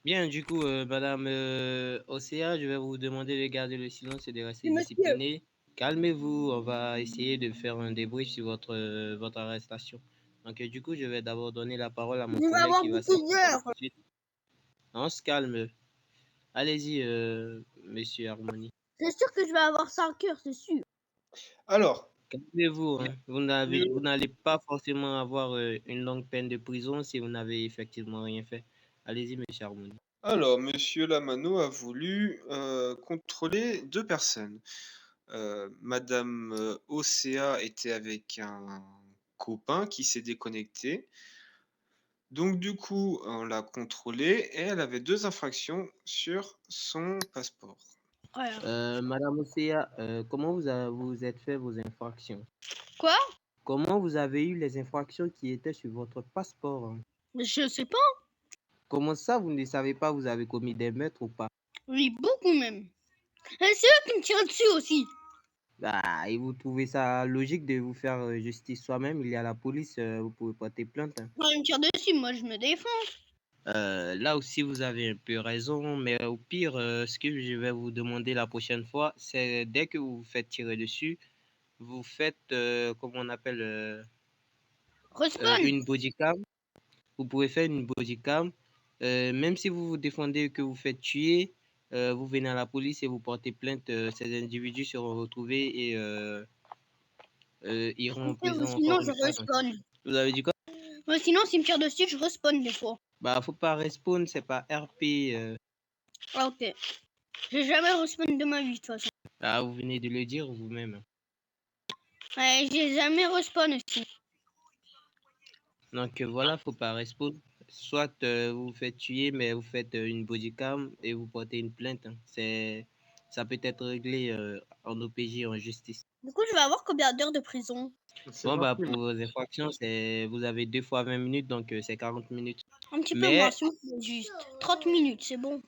Bien, du coup, Madame Océa, je vais vous demander de garder le silence et de rester Oui, monsieur. discipliné. Calmez-vous, on va essayer de faire un débrief sur votre arrestation. Donc, du coup, je vais d'abord donner la parole à mon Je vais collègue avoir qui va beaucoup s'exprimer d'heures. ensuite. On se calme. Allez-y, Monsieur Harmonie. C'est sûr que je vais avoir 5 heures, c'est sûr. Alors, Calmez-vous, hein. monsieur, Vous n'allez pas forcément avoir une longue peine de prison si vous n'avez effectivement rien fait. Allez-y, Monsieur Harmonie. Monsieur Lamano a voulu contrôler deux personnes. Madame Océa était avec un copain qui s'est déconnecté. Donc du coup, on l'a contrôlée et elle avait deux infractions sur son passeport. Voilà. Madame Océa, comment vous êtes fait vos infractions? Quoi? Comment vous avez eu les infractions qui étaient sur votre passeport, hein? Je sais pas. Comment ça, vous ne savez pas, vous avez commis des meurtres ou pas? Oui, beaucoup même. Et c'est eux qui me tirent dessus aussi. Bah, et vous trouvez ça logique de vous faire justice soi-même? Il y a la police, vous pouvez porter plainte, hein. Quand ils me tirent dessus, moi je me défends. Là aussi, vous avez un peu raison, mais au pire, ce que je vais vous demander la prochaine fois, c'est dès que vous vous faites tirer dessus, vous faites, comment on appelle, Respawn. une bodycam. Vous pouvez faire une bodycam. Même si vous vous défendez que vous faites tuer, vous venez à la police et vous portez plainte. Ces individus seront retrouvés et iront en prison Sinon encore je une fois. Donc, respawn. vous avez dit quoi? Sinon s'ils me tirent dessus, je respawn des fois. Bah, faut pas respawn, c'est pas RP. Ah, ok. J'ai jamais respawn de ma vie de toute façon. Ah, vous venez de le dire vous-même. Ouais, j'ai jamais respawn aussi. Donc voilà, faut pas respawn. Soit vous vous faites tuer, mais vous faites une bodycam et vous portez une plainte, hein. Ça peut être réglé en OPJ, en justice. Du coup, je vais avoir combien d'heures de prison? C'est Bon, bah, parti. pour vos infractions, vous avez 2 fois 20 minutes, donc c'est 40 minutes. Un petit peu moins, Mais, s'il vous plaît, juste. 30 minutes, c'est bon.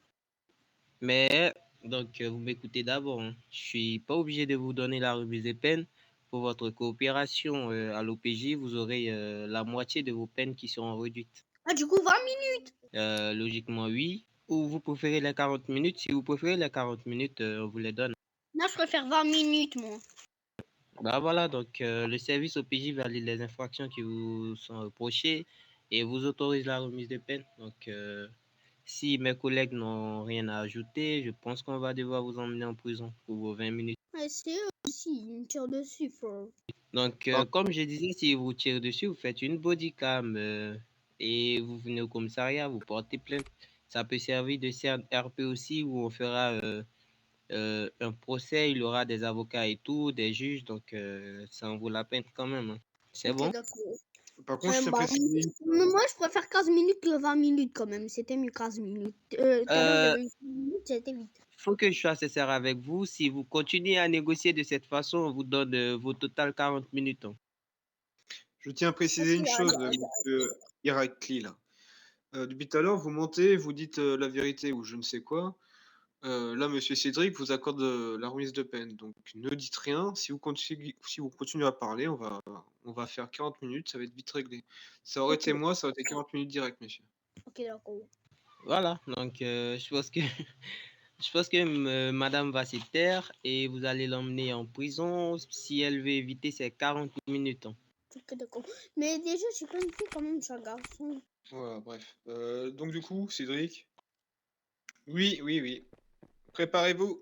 mais, donc, vous m'écoutez d'abord, hein. Je suis pas obligé de vous donner la remise des peines. Pour votre coopération à l'OPJ, vous aurez la moitié de vos peines qui seront réduites. Ah, du coup, 20 minutes. Logiquement, oui. Ou vous préférez les 40 minutes. Si vous préférez les 40 minutes, on vous les donne. Là, je préfère 20 minutes, moi. Bah voilà, donc le service OPJ valide les infractions qui vous sont reprochées et vous autorise la remise de peine. Donc, si mes collègues n'ont rien à ajouter, je pense qu'on va devoir vous emmener en prison pour vos 20 minutes. Ouais, c'est eux aussi, ils me tirent dessus, frère. Donc, Ah, comme je disais, si vous tirez dessus, vous faites une bodycam et vous venez au commissariat, vous portez plainte. Ça peut servir de CRP aussi où on fera un procès, il y aura des avocats et tout, des juges, donc ça en vaut la peine quand même, hein. C'est Ok, bon? d'accord. par contre, je tiens à préciser, Moi, je préfère 15 minutes que 20 minutes quand même. C'était mieux 15 minutes. Tout à l'heure, Euh, j'avais eu 15 minutes, c'était vite. faut que je sois sincère avec vous. Si vous continuez à négocier de cette façon, on vous donne vos total 40 minutes, hein. je tiens à préciser une chose, monsieur Irakli, là. Depuis tout à l'heure, vous mentez, vous dites la vérité ou je ne sais quoi. Là, monsieur Cédric vous accorde la remise de peine. Donc, ne dites rien. Si vous continuez à parler, on va faire 40 minutes, ça va être vite réglé. Ça aurait Ok, été moi, ça aurait été 40 minutes direct, monsieur. ok, d'accord. Voilà, donc je pense que je pense que madame va se taire et vous allez l'emmener en prison si elle veut éviter ces 40 minutes, hein. Ok, d'accord. Mais déjà, je suis pas une fille quand même, je suis un garçon. Voilà, bref. Donc, du coup, Cédric. Oui, oui, oui. Préparez-vous.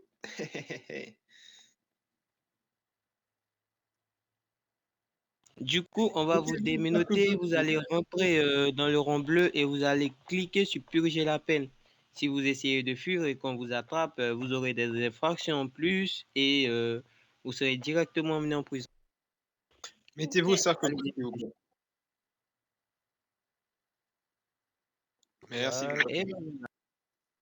Du coup, on va Ok, vous donc, à cause démenoter, de vous vous. allez rentrer dans le rond bleu et vous allez cliquer sur purger la peine. Si vous essayez de fuir et qu'on vous attrape, vous aurez des infractions en plus et vous serez directement emmené en prison. Mettez-vous au cercle bleu, Allez-y. s'il vous plaît. Merci. Voilà. Et voilà.